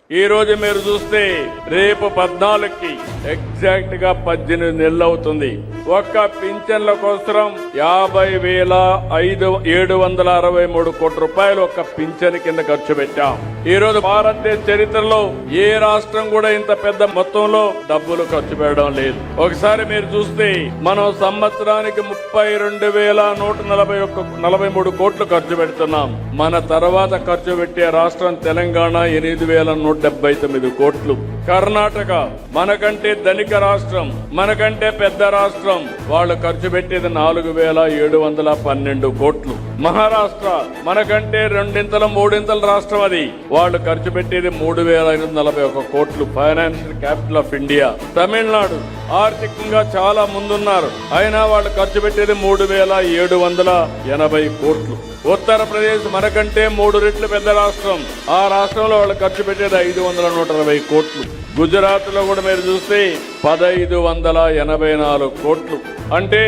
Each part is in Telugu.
ఈ రోజు మీరు చూస్తే రేపు 14కి ఎగ్జాక్ట్ గా 18 నెలలు అవుతుంది. ఒక్క పింఛన్ల కోసం 50,763 కోట్ల రూపాయలు ఒక్క పింఛన్ కింద ఖర్చు పెట్టాం. ఈ రోజు భారతదేశ చరిత్రలో ఏ రాష్ట్రం కూడా ఇంత పెద్ద మొత్తంలో డబ్బులు ఖర్చు పెట్టడం లేదు. ఒకసారి మీరు చూస్తే మనం సంవత్సరానికి 32,143 కోట్లు ఖర్చు పెడుతున్నాం. మన తర్వాత ఖర్చు పెట్టే రాష్ట్రం తెలంగాణ 8,179 కోట్లు. కర్ణాటక మనకంటే ధనిక రాష్ట్రం, మనకంటే పెద్ద రాష్ట్రం, వాళ్ళు ఖర్చు పెట్టేది 4,712 కోట్లు. మహారాష్ట్ర మనకంటే రెండింతల మూడింతల రాష్ట్రం, అది వాళ్ళు ఖర్చు పెట్టేది 3,541 కోట్లు. Financial capital of India. Tamil Nadu ఆర్థికంగా చాలా ముందున్నారు, అయినా వాళ్ళు ఖర్చు పెట్టేది 3,780 కోట్లు. ఉత్తరప్రదేశ్ మనకంటే 3 రెట్లు పెద్ద రాష్ట్రం, ఆ రాష్ట్రంలో వాళ్ళు ఖర్చు పెట్టేది 5,120 కోట్లు. గుజరాత్ లో కూడా మీరు చూస్తే 1,584 కోట్లు. అంటే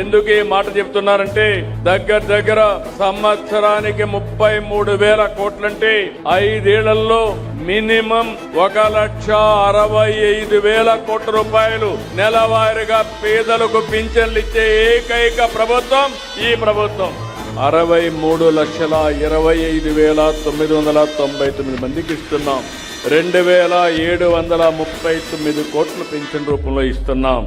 ఎందుకు ఈ మాట చెప్తున్నారంటే దగ్గర సంవత్సరానికి 33,000 కోట్లంటే 5 ఏళ్లలో మినిమం 1,65,000 కోట్ల రూపాయలు నెలవారీగా పేదలకు పింఛన్లు ఇచ్చే ఏకైక ప్రభుత్వం ఈ ప్రభుత్వం. 63,25,999 మందికి ఇస్తున్నాం. 2,739 కోట్ల పింఛన్ రూపంలో ఇస్తున్నాం.